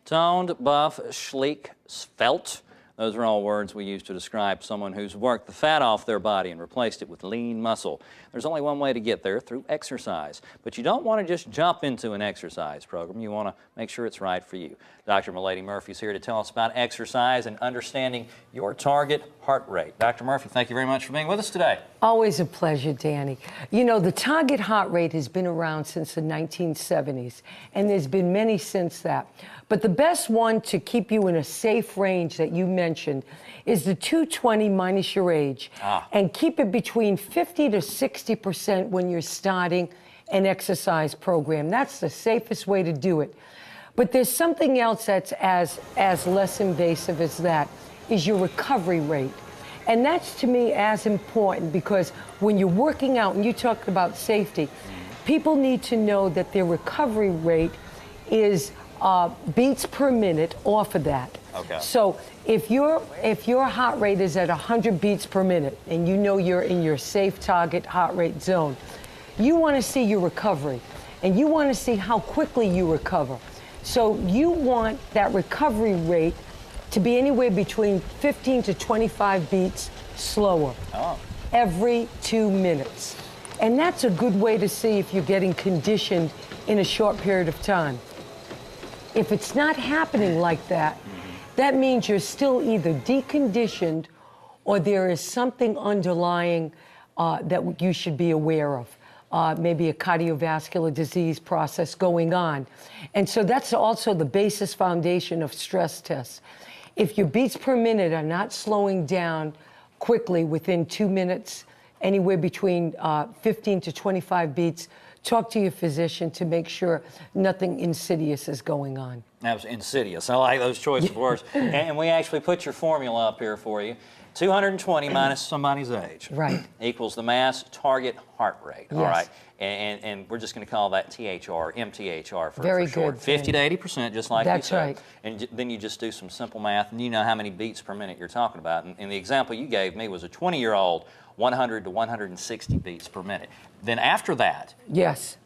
Toned, buff, sleek, svelte. Those are all words we use to describe someone who's worked the fat off their body and replaced it with lean muscle. There's only one way to get there, through exercise. But you don't want to just jump into an exercise program. You want to make sure it's right for you. Dr. Milady Murphy is here to tell us about exercise and understanding your target heart rate. Dr. Murphy, thank you very much for being with us today. Always a pleasure, Danny. You know, the target heart rate has been around since the 1970s, and there's been many since that. But the best one to keep you in a safe range that you mentioned is the 220 minus your age, and keep it between 50 to 60% when you're starting an exercise program. That's the safest way to do it. But there's something else that's as less invasive as that, is your recovery rate. And that's, to me, as important, because when you're working out, and you talked about safety, people need to know that their recovery rate is beats per minute off of that. Okay. So if your heart rate is at 100 beats per minute, and you know you're in your safe target heart rate zone, you want to see your recovery, and you want to see how quickly you recover. So you want that recovery rate to be anywhere between 15 to 25 beats slower every 2 minutes. And that's a good way to see if you're getting conditioned in a short period of time. If it's not happening like that, that means you're still either deconditioned or there is something underlying that you should be aware of. Maybe a cardiovascular disease process going on. And so that's also the basis foundation of stress tests. If your beats per minute are not slowing down quickly within 2 minutes, anywhere between 15 to 25 beats, talk to your physician to make sure nothing insidious is going on. That was insidious. I like those choice of words. And we actually put your formula up here for you. 220 minus somebody's age equals the mass target heart rate. All right, and we're just going to call that THR, MTHR for Very short. good. 50 to 80%, just like That's you said. right. And then you just do some simple math, and you know how many beats per minute you're talking about. And the example you gave me was a 20-year-old, 100 to 160 beats per minute. Then after that,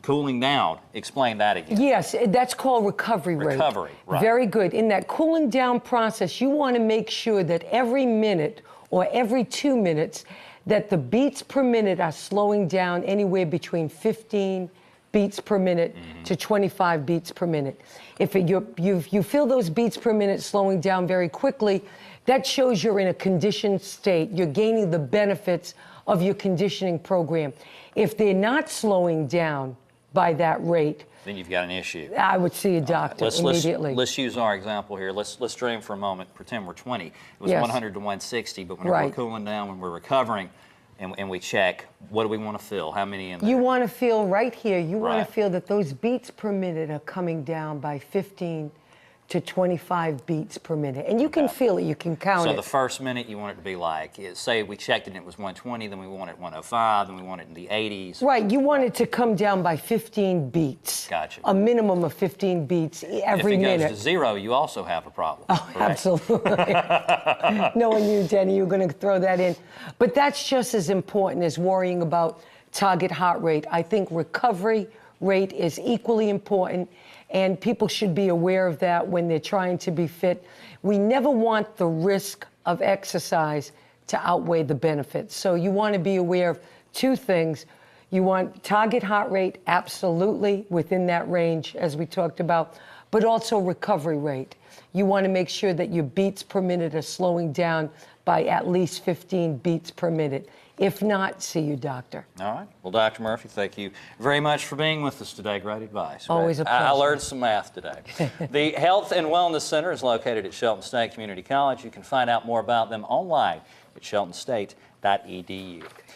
cooling down, explain that again. Yes, that's called recovery rate. Recovery, right. Very good. In that cooling down process, you want to make sure that every minute or every 2 minutes that the beats per minute are slowing down anywhere between 15 beats per minute to 25 beats per minute. If you feel those beats per minute slowing down very quickly, that shows you're in a conditioned state. You're gaining the benefits of your conditioning program. If they're not slowing down by that rate, then you've got an issue. I would see a doctor immediately. Let's use our example here. Let's dream for a moment. Pretend we're 20. It was 100 to 160, but when we're cooling down, when we're recovering, and we check, what do we want to feel? How many in there? You want to feel right here, you want to feel that those beats per minute are coming down by 15 to 25 beats per minute. And you can feel it, you can count it. So the first minute you want it to be like, say we checked and it was 120, then we want it 105, then we want it in the 80s. Right, you want it to come down by 15 beats. Gotcha. A minimum of 15 beats every minute. If it goes to 0, you also have a problem. Oh, absolutely. Knowing you, Denny, you're going to throw that in. But that's just as important as worrying about target heart rate. I think recovery rate is equally important, and people should be aware of that when they're trying to be fit. We never want the risk of exercise to outweigh the benefits. So you want to be aware of two things. You want target heart rate, absolutely within that range, as we talked about, but also recovery rate. You want to make sure that your beats per minute are slowing down by at least 15 beats per minute. If not, see your doctor. All right. Well, Dr. Murphy, thank you very much for being with us today. Great advice. Always a pleasure. I learned some math today. The Health and Wellness Center is located at Shelton State Community College. You can find out more about them online at sheltonstate.edu.